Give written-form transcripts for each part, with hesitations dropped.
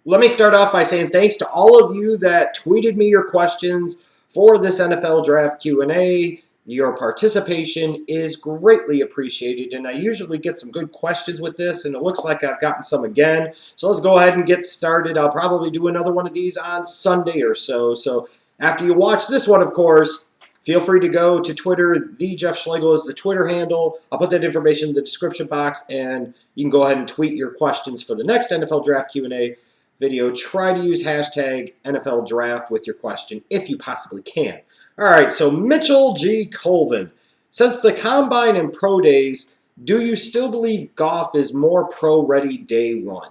Let me start off by saying thanks to all of you that tweeted me your questions for this NFL Draft Q&A. Your participation is greatly appreciated, and I usually get some good questions with this, and it looks like I've gotten some again. So let's go ahead and get started. I'll probably do another one of these on Sunday or so. So after you watch this one, of course, feel free to go to Twitter. The Jeff Schlegel is the Twitter handle. I'll put that information in the description box, and you can go ahead and tweet your questions for the next NFL Draft Q&A video. Try to use hashtag NFL Draft with your question if you possibly can. All right, so Mitchell G. Colvin. Since the Combine and Pro Days, do you still believe Goff is more pro-ready day one?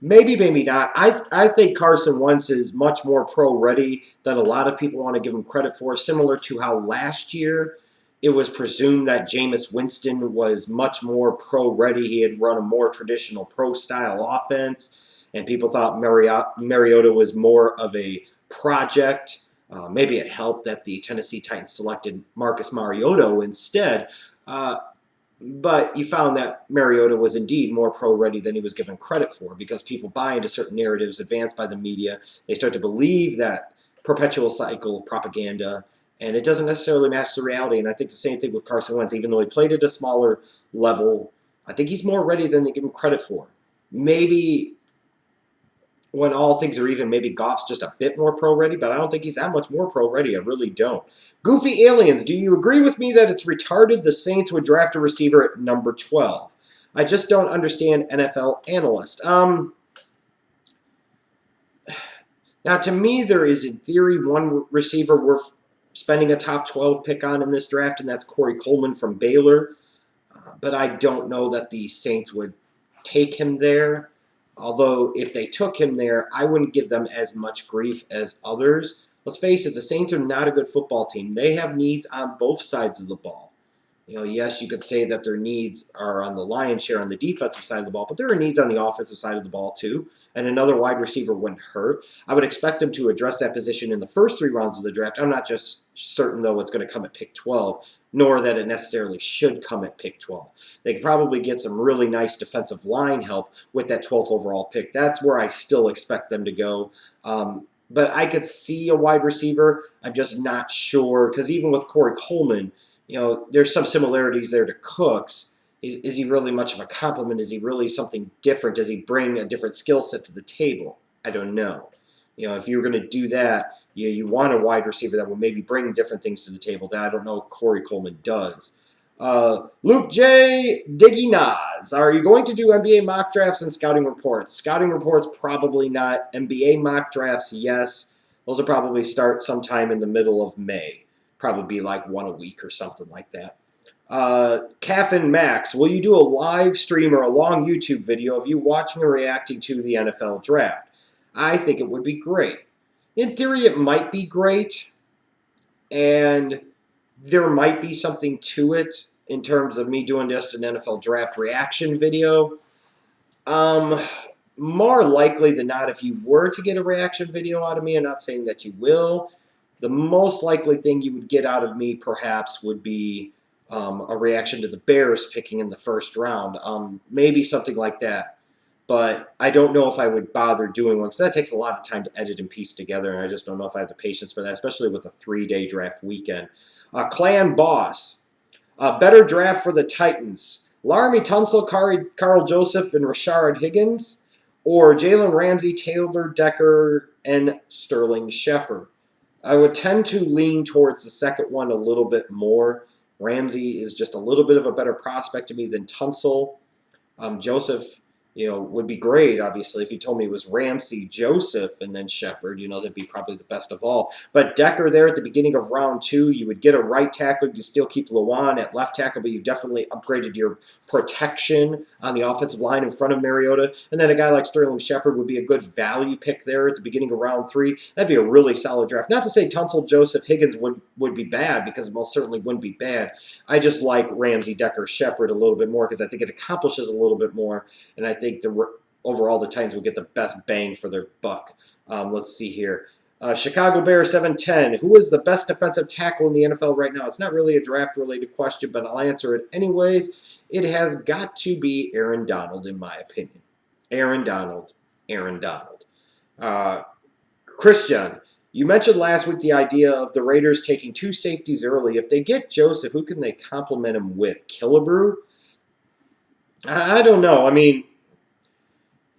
Maybe, maybe not. I think Carson Wentz is much more pro-ready than a lot of people want to give him credit for, similar to how last year it was presumed that Jameis Winston was much more pro-ready. He had run a more traditional pro-style offense, and people thought Mariota was more of a project. Maybe it helped that the Tennessee Titans selected Marcus Mariota instead. But you found that Mariota was indeed more pro-ready than he was given credit for, because people buy into certain narratives advanced by the media. They start to believe that perpetual cycle of propaganda, and it doesn't necessarily match the reality. And I think the same thing with Carson Wentz. Even though he played at a smaller level, I think he's more ready than they give him credit for. Maybe when all things are even, maybe Goff's just a bit more pro-ready, but I don't think he's that much more pro-ready. I really don't. Goofy Aliens, do you agree with me that it's retarded the Saints would draft a receiver at number 12? I just don't understand NFL analysts. Now, to me, there is, in theory, one receiver worth spending a top 12 pick on in this draft, and that's Corey Coleman from Baylor. But I don't know that the Saints would take him there. Although, if they took him there, I wouldn't give them as much grief as others. Let's face it, the Saints are not a good football team. They have needs on both sides of the ball. Yes, you could say that their needs are on the lion's share on the defensive side of the ball, but there are needs on the offensive side of the ball too, and another wide receiver wouldn't hurt. I would expect them to address that position in the first 3 rounds of the draft. I'm not just certain, though, it's going to come at pick 12, nor that it necessarily should come at pick 12. They could probably get some really nice defensive line help with that 12th overall pick. That's where I still expect them to go. But I could see a wide receiver. I'm just not sure, because even with Corey Coleman, there's some similarities there to Cooks. Is he really much of a compliment? Is he really something different? Does he bring a different skill set to the table? I don't know. If you were going to do that, you want a wide receiver that will maybe bring different things to the table that I don't know Corey Coleman does. Luke J. Diggy Nas. Are you going to do NBA mock drafts and scouting reports? Scouting reports, probably not. NBA mock drafts, yes. Those will probably start sometime in the middle of May. Probably be like one a week or something like that. Caffin Max, will you do a live stream or a long YouTube video of you watching or reacting to the NFL draft? I think it would be great. In theory, it might be great, and there might be something to it in terms of me doing just an NFL draft reaction video. More likely than not, if you were to get a reaction video out of me, I'm not saying that you will, the most likely thing you would get out of me perhaps would be a reaction to the Bears picking in the first round. Maybe something like that. But I don't know if I would bother doing one, because that takes a lot of time to edit and piece together, and I just don't know if I have the patience for that, especially with a 3-day draft weekend. Clan Boss. Better draft for the Titans. Laramie Tunsil, Carl Joseph, and Rashard Higgins, or Jalen Ramsey, Taylor Decker, and Sterling Shepard. I would tend to lean towards the second one a little bit more. Ramsey is just a little bit of a better prospect to me than Tunsil. Joseph, would be great, obviously. If you told me it was Ramsey, Joseph, and then Shepard, that'd be probably the best of all. But Decker there at the beginning of round 2, you would get a right tackle. You still keep Lewan at left tackle, but you definitely upgraded your protection on the offensive line in front of Mariota. And then a guy like Sterling Shepard would be a good value pick there at the beginning of round 3. That'd be a really solid draft. Not to say Tunsil, Joseph, Higgins would be bad, because it most certainly wouldn't be bad. I just like Ramsey, Decker, Shepard a little bit more, because I think it accomplishes a little bit more, and I think overall the Titans will get the best bang for their buck. Let's see here. Chicago Bears 710. Who is the best defensive tackle in the NFL right now? It's not really a draft-related question, but I'll answer it anyways. It has got to be Aaron Donald, in my opinion. Aaron Donald. Aaron Donald. Uh, Christian, you mentioned last week the idea of the Raiders taking 2 safeties early. If they get Joseph, who can they complement him with? Killebrew? I don't know. I mean,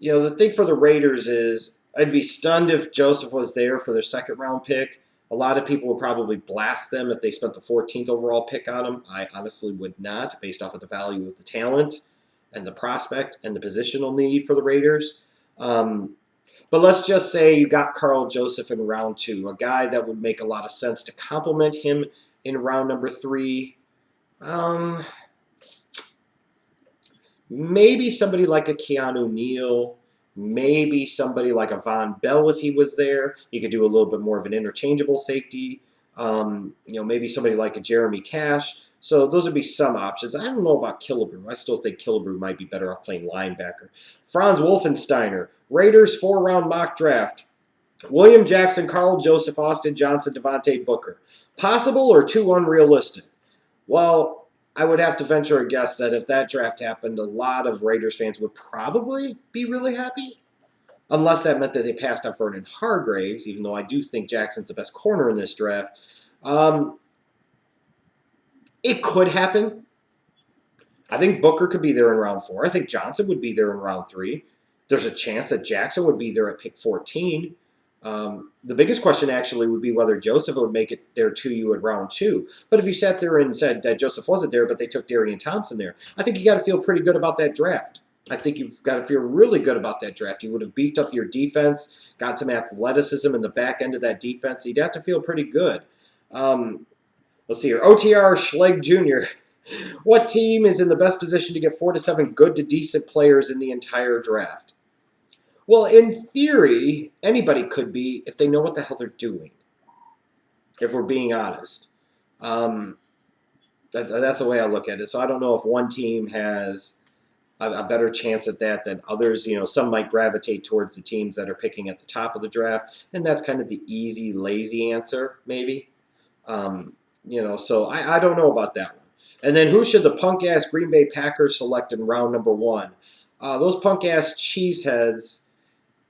the thing for the Raiders is I'd be stunned if Joseph was there for their second round pick. A lot of people would probably blast them if they spent the 14th overall pick on him. I honestly would not, based off of the value of the talent and the prospect and the positional need for the Raiders. But let's just say you got Carl Joseph in round 2, a guy that would make a lot of sense to complement him in round number 3. Um, Maybe somebody like a Keanu Neal, maybe somebody like a Von Bell if he was there. You could do a little bit more of an interchangeable safety. Maybe somebody like a Jeremy Cash. So those would be some options. I don't know about Killebrew. I still think Killebrew might be better off playing linebacker. Franz Wolfensteiner, Raiders 4-round mock draft. William Jackson, Carl Joseph, Austin Johnson, Devontae Booker. Possible or too unrealistic? Well, I would have to venture a guess that if that draft happened, a lot of Raiders fans would probably be really happy. Unless that meant that they passed on Vernon Hargraves, even though I do think Jackson's the best corner in this draft. Um, it could happen. I think Booker could be there in round 4. I think Johnson would be there in round 3. There's a chance that Jackson would be there at pick 14. The biggest question actually would be whether Joseph would make it there to you at round 2. But if you sat there and said that Joseph wasn't there, but they took Darian Thompson there, I think you got to feel pretty good about that draft. I think you've got to feel really good about that draft. You would have beefed up your defense, got some athleticism in the back end of that defense. You'd have to feel pretty good. Let's see here. OTR Schlegg Jr. What team is in the best position to get 4 to 7 good to decent players in the entire draft? Well, in theory, anybody could be if they know what the hell they're doing, if we're being honest. That's the way I look at it. So I don't know if one team has a better chance at that than others. Some might gravitate towards the teams that are picking at the top of the draft, and that's kind of the easy, lazy answer, maybe. So I don't know about that one. And then who should the punk-ass Green Bay Packers select in round number 1? Those punk-ass cheeseheads,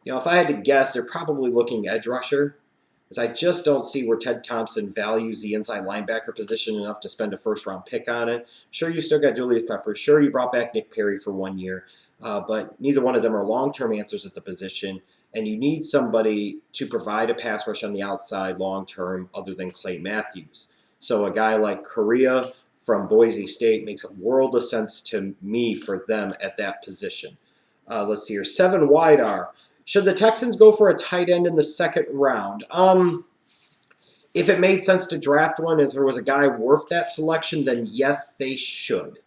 if I had to guess, they're probably looking edge rusher, because I just don't see where Ted Thompson values the inside linebacker position enough to spend a first-round pick on it. Sure, you still got Julius Peppers. Sure, you brought back Nick Perry for 1 year, but neither one of them are long-term answers at the position, and you need somebody to provide a pass rush on the outside long-term other than Clay Matthews. So a guy like Correa from Boise State makes a world of sense to me for them at that position. Let's see here. 7 wide are. Should the Texans go for a tight end in the second round? If it made sense to draft one, if there was a guy worth that selection, then yes, they should.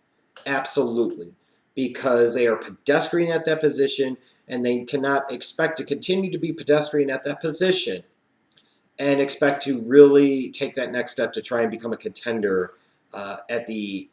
Absolutely. Because they are pedestrian at that position, and they cannot expect to continue to be pedestrian at that position and expect to really take that next step to try and become a contender at the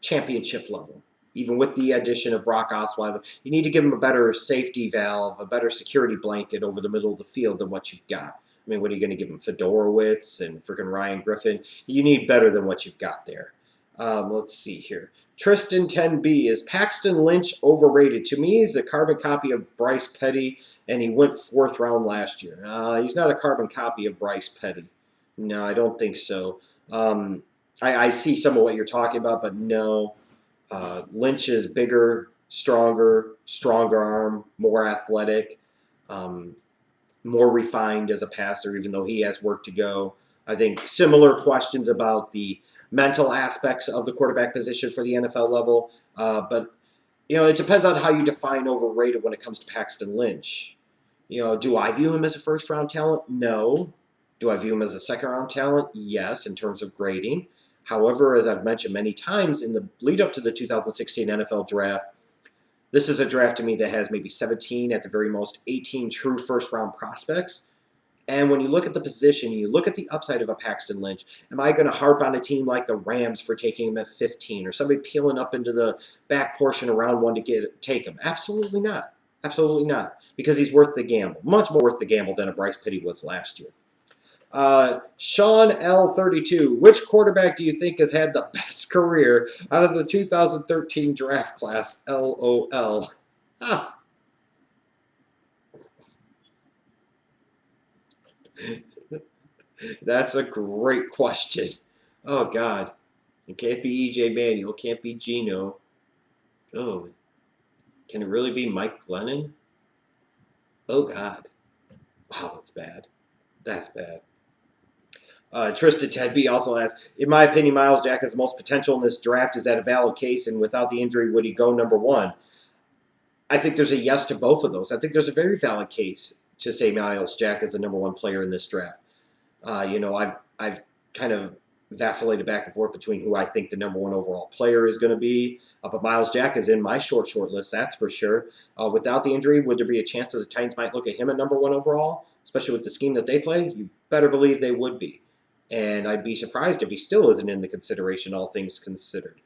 championship level. Even with the addition of Brock Osweiler, you need to give him a better safety valve, a better security blanket over the middle of the field than what you've got. I mean, what are you going to give him, Fedorowicz and freaking Ryan Griffin? You need better than what you've got there. Let's see here. Tristan 10B, is Paxton Lynch overrated? To me, he's a carbon copy of Bryce Petty, and he went 4th round last year. He's not a carbon copy of Bryce Petty. No, I don't think so. I see some of what you're talking about, but no. Lynch is bigger, stronger arm, more athletic, more refined as a passer, even though he has work to go. I think similar questions about the mental aspects of the quarterback position for the NFL level. But it depends on how you define overrated when it comes to Paxton Lynch. Do I view him as a first-round talent? No. Do I view him as a second-round talent? Yes, in terms of grading. However, as I've mentioned many times, in the lead up to the 2016 NFL Draft, this is a draft to me that has maybe 17, at the very most 18 true first-round prospects. And when you look at the position, you look at the upside of a Paxton Lynch, am I going to harp on a team like the Rams for taking him at 15, or somebody peeling up into the back portion of round 1 to take him? Absolutely not. Absolutely not. Because he's worth the gamble. Much more worth the gamble than a Bryce Petty was last year. Sean L32, which quarterback do you think has had the best career out of the 2013 draft class? LOL. Ah. That's a great question. Oh God, it can't be EJ Manuel, can't be Geno. Oh, can it really be Mike Glennon? Oh God, wow, that's bad. That's bad. Tristan Tedby also asks, in my opinion, Myles Jack has the most potential in this draft. Is that a valid case? And without the injury, would he go number one? I think there's a yes to both of those. I think there's a very valid case to say Myles Jack is the number one player in this draft. I've kind of vacillated back and forth between who I think the number one overall player is going to be. But Myles Jack is in my short list, that's for sure. Without the injury, would there be a chance that the Titans might look at him at number one overall, especially with the scheme that they play? You better believe they would be. And I'd be surprised if he still isn't in the consideration, all things considered.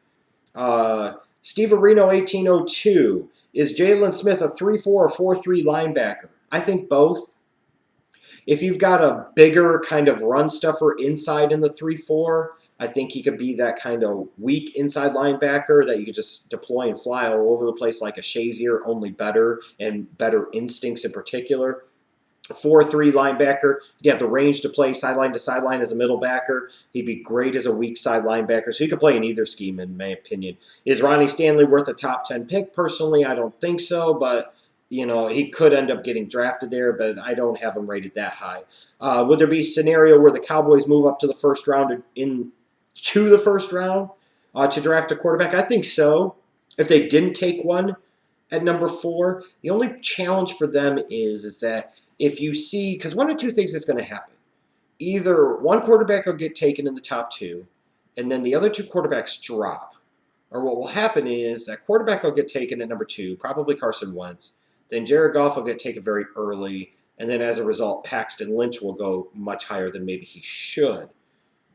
Steve Areno 1802. Is Jalen Smith a 3-4 or 4-3 linebacker? I think both. If you've got a bigger kind of run stuffer inside in the 3-4, I think he could be that kind of weak inside linebacker that you could just deploy and fly all over the place like a Shazier, only better and better instincts in particular. 4-3 linebacker. He'd have the range to play sideline to sideline as a middle backer. He'd be great as a weak side linebacker. So he could play in either scheme, in my opinion. Is Ronnie Stanley worth a top 10 pick? Personally, I don't think so, but he could end up getting drafted there, but I don't have him rated that high. Would there be a scenario where the Cowboys move up to the first round to draft a quarterback? I think so. If they didn't take one at number 4, the only challenge for them is that if you see, because one of two things is going to happen. Either one quarterback will get taken in the top 2, and then the other 2 quarterbacks drop. Or what will happen is that quarterback will get taken at number 2, probably Carson Wentz. Then Jared Goff will get taken very early, and then as a result, Paxton Lynch will go much higher than maybe he should.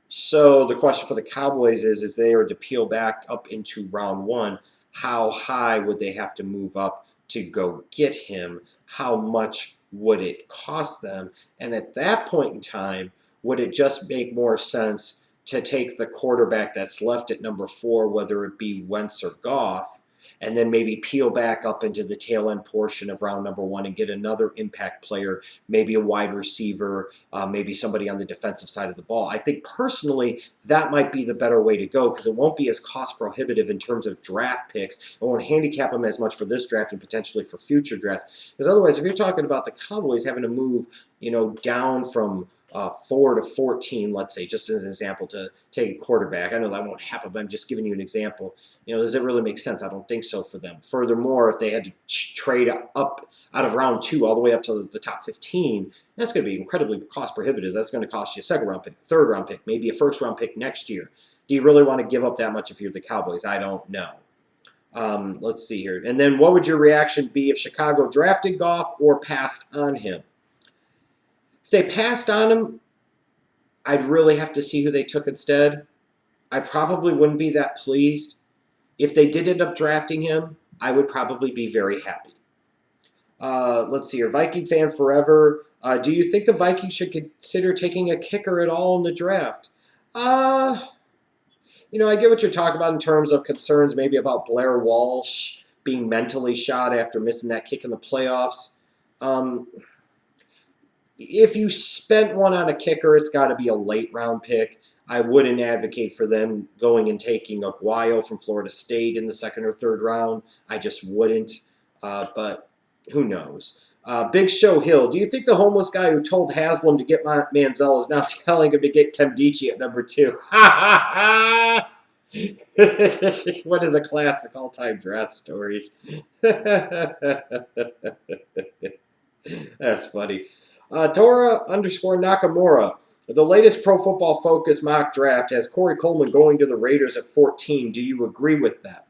So the question for the Cowboys is, if they were to peel back up into round 1, how high would they have to move up to go get him? How much would it cost them? And at that point in time, would it just make more sense to take the quarterback that's left at number 4, whether it be Wentz or Goff, and then maybe peel back up into the tail end portion of round number 1 and get another impact player, maybe a wide receiver, maybe somebody on the defensive side of the ball? I think personally that might be the better way to go because it won't be as cost prohibitive in terms of draft picks. It won't handicap them as much for this draft and potentially for future drafts. Because otherwise, if you're talking about the Cowboys having to move, down from 4 to 14, let's say, just as an example, to take a quarterback. I know that won't happen, but I'm just giving you an example. Does it really make sense? I don't think so for them. Furthermore, if they had to trade up out of round 2 all the way up to the top 15, that's going to be incredibly cost prohibitive. That's going to cost you a second round pick, third round pick, maybe a first round pick next year. Do you really want to give up that much if you're the Cowboys? I don't know. Let's see here. And then what would your reaction be if Chicago drafted Goff or passed on him? If they passed on him, I'd really have to see who they took instead. I probably wouldn't be that pleased. If they did end up drafting him, I would probably be very happy. Let's see here. Viking fan forever. Do you think the Vikings should consider taking a kicker at all in the draft? I get what you're talking about in terms of concerns maybe about Blair Walsh being mentally shot after missing that kick in the playoffs. If you spent one on a kicker, it's got to be a late round pick. I wouldn't advocate for them going and taking Aguayo from Florida State in the second or third round. I just wouldn't. But who knows? Big Show Hill. Do you think the homeless guy who told Haslam to get Manziel is now telling him to get Kemdichi at number 2? One of the classic all-time draft stories. That's funny. Tora_Nakamura. The latest Pro Football Focus mock draft has Corey Coleman going to the Raiders at 14. Do you agree with that?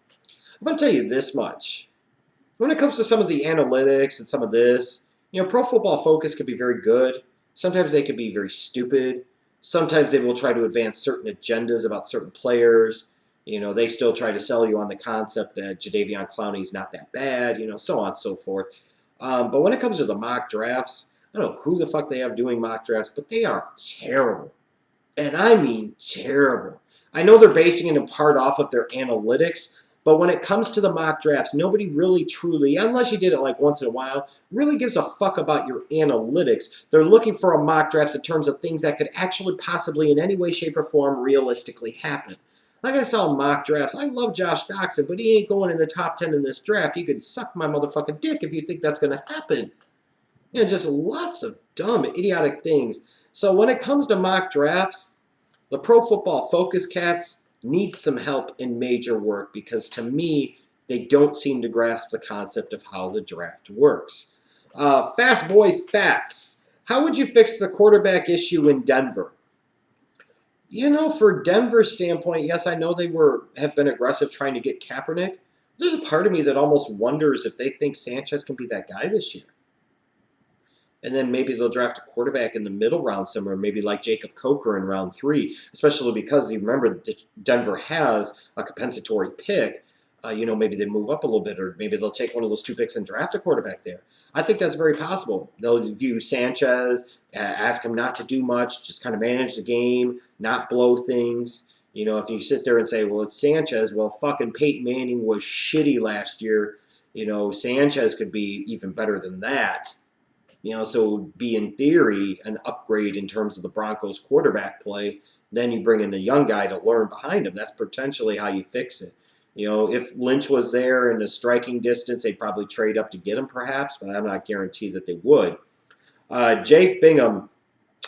I'm going to tell you this much. When it comes to some of the analytics and some of this, Pro Football Focus can be very good. Sometimes they can be very stupid. Sometimes they will try to advance certain agendas about certain players. They still try to sell you on the concept that Jadeveon Clowney is not that bad, so on and so forth. But when it comes to the mock drafts, I don't know who the fuck they have doing mock drafts, but they are terrible. And I mean terrible. I know they're basing it in part off of their analytics, But when it comes to the mock drafts, nobody really truly, unless you did it like once in a while, really gives a fuck about your analytics. They're looking for a mock drafts in terms of things that could actually possibly in any way, shape, or form realistically happen. Like I saw mock drafts. I love Josh Doxson, but he ain't going in the top 10 in this draft. You could suck my motherfucking dick if you think that's going to happen. Just lots of dumb, idiotic things. So when it comes to mock drafts, the Pro Football Focus Cats need some help in major work because to me, they don't seem to grasp the concept of how the draft works. Fast Boy Fats, how would you fix the quarterback issue in Denver? For Denver's standpoint, yes, I know they have been aggressive trying to get Kaepernick. There's a part of me that almost wonders if they think Sanchez can be that guy this year. And then maybe they'll draft a quarterback in the middle round somewhere, maybe like Jacob Coker in round 3, especially because you remember that Denver has a compensatory pick. Maybe they move up a little bit, or maybe they'll take one of those 2 picks and draft a quarterback there. I think that's very possible. They'll view Sanchez, ask him not to do much, just kind of manage the game, not blow things. If you sit there and say, well, it's Sanchez, well, fucking Peyton Manning was shitty last year. Sanchez could be even better than that. So it would be, in theory, an upgrade in terms of the Broncos' quarterback play. Then you bring in a young guy to learn behind him. That's potentially how you fix it. If Lynch was there in a striking distance, they'd probably trade up to get him, perhaps, but I'm not guaranteed that they would. Jake Bingham,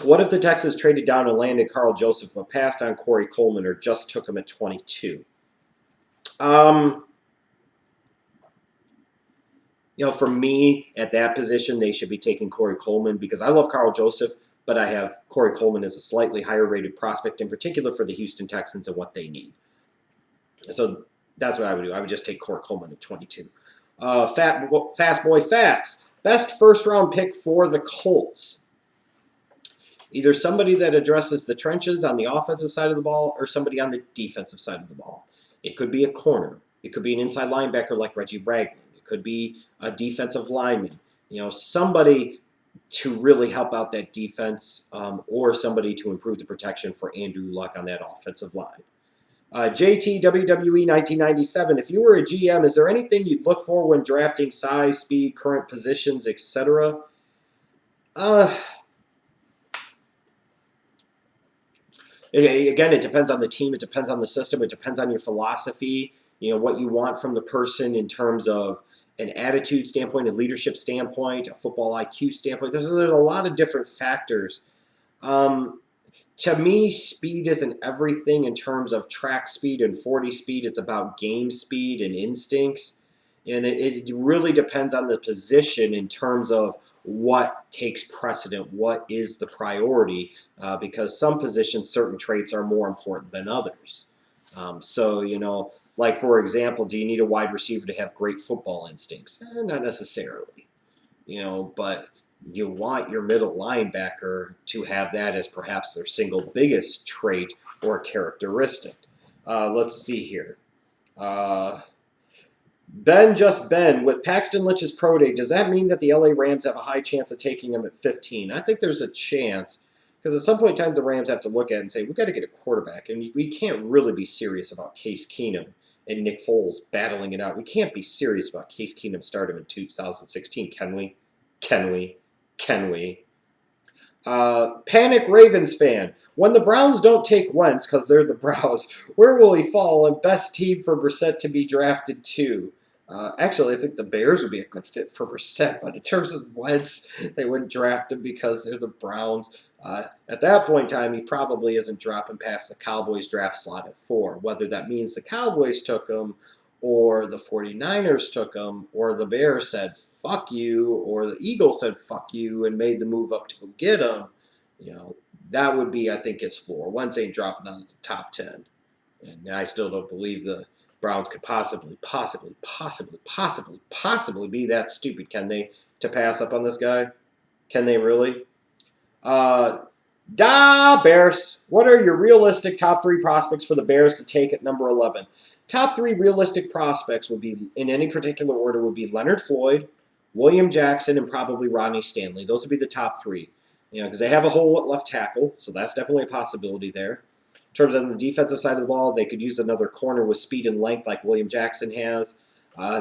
what if the Texans traded down and landed Carl Joseph, but passed on Corey Coleman, or just took him at 22? For me, at that position, they should be taking Corey Coleman because I love Carl Joseph, but I have Corey Coleman as a slightly higher rated prospect, in particular for the Houston Texans and what they need. So that's what I would do. I would just take Corey Coleman at 22. Fast Boy Fats. Best first-round pick for the Colts. Either somebody that addresses the trenches on the offensive side of the ball or somebody on the defensive side of the ball. It could be a corner. It could be an inside linebacker like Reggie Ragland. Could be a defensive lineman, somebody to really help out that defense, or somebody to improve the protection for Andrew Luck on that offensive line. JT WWE 1997. If you were a GM, is there anything you'd look for when drafting size, speed, current positions, etc.? Again, it depends on the team. It depends on the system. It depends on your philosophy. What you want from the person in terms of an attitude standpoint, a leadership standpoint, a football IQ standpoint. There's a lot of different factors. To me, speed isn't everything in terms of track speed and 40 speed. It's about game speed and instincts. And it really depends on the position in terms of what takes precedent, what is the priority, because some positions, certain traits are more important than others. Like, for example, do you need a wide receiver to have great football instincts? Not necessarily. But you want your middle linebacker to have that as perhaps their single biggest trait or characteristic. Let's see here. Ben, with Paxton Lynch's pro day, does that mean that the LA Rams have a high chance of taking him at 15? I think there's a chance. Because at some point in time, the Rams have to look at it and say, we've got to get a quarterback. And we can't really be serious about Case Keenum and Nick Foles battling it out. We can't be serious about Case Keenum starting in 2016, can we? Can we? Can we? Panic Ravens fan. When the Browns don't take Wentz, because they're the Browns, where will he fall? And best team for Brissett to be drafted to? Actually, I think the Bears would be a good fit for Brissett, but in terms of Wentz, they wouldn't draft him because they're the Browns. At that point in time, he probably isn't dropping past the Cowboys draft slot at 4. Whether that means the Cowboys took him, or the 49ers took him, or the Bears said, fuck you, or the Eagles said, fuck you, and made the move up to go get him, that would be, I think, his floor. Wentz ain't dropping out of the top 10. And I still don't believe the Browns could possibly be that stupid, can they, to pass up on this guy? Can they really? Bears. What are your realistic top 3 prospects for the Bears to take at number 11? Top 3 realistic prospects would be, in any particular order, would be Leonard Floyd, William Jackson, and probably Rodney Stanley. Those would be the top 3. Because they have a hole at left tackle, so that's definitely a possibility there. In terms of the defensive side of the ball, they could use another corner with speed and length like William Jackson has.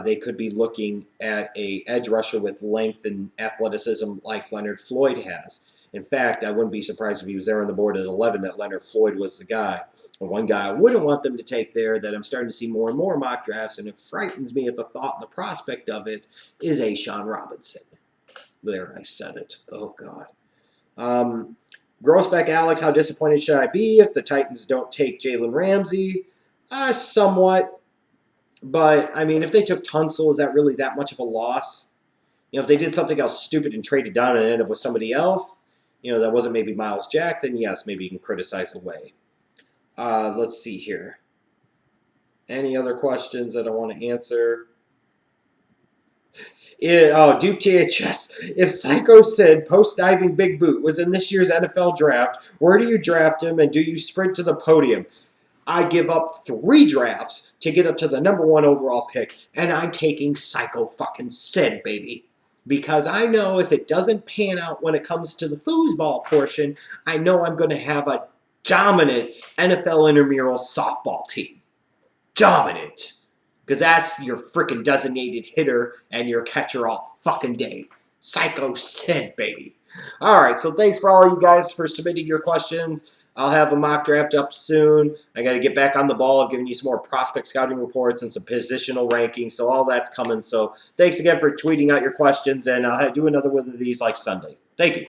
They could be looking at a edge rusher with length and athleticism like Leonard Floyd has. In fact, I wouldn't be surprised if he was there on the board at 11 that Leonard Floyd was the guy. And one guy I wouldn't want them to take there that I'm starting to see more and more mock drafts, and it frightens me at the thought and the prospect of it, is A'Shawn Robinson. There, I said it. Oh, God. Grossbeck Alex, how disappointed should I be if the Titans don't take Jalen Ramsey? Somewhat. But, I mean, if they took Tunsil, is that really that much of a loss? If they did something else stupid and traded down and ended up with somebody else, that wasn't maybe Myles Jack, then yes, maybe you can criticize away. Let's see here. Any other questions that I want to answer? Duke THS. If Psycho Sid, post-diving big boot, was in this year's NFL draft, where do you draft him and do you sprint to the podium? I give up 3 drafts to get up to the number 1 overall pick, and I'm taking Psycho fucking Sid, baby. Because I know if it doesn't pan out when it comes to the foosball portion, I know I'm going to have a dominant NFL intramural softball team. Dominant. Because that's your freaking designated hitter and your catcher all fucking day. Psycho Sid, baby. Alright, so thanks for all you guys for submitting your questions. I'll have a mock draft up soon. I got to get back on the ball of giving you some more prospect scouting reports and some positional rankings. So all that's coming. So thanks again for tweeting out your questions, and I'll do another one of these like Sunday. Thank you.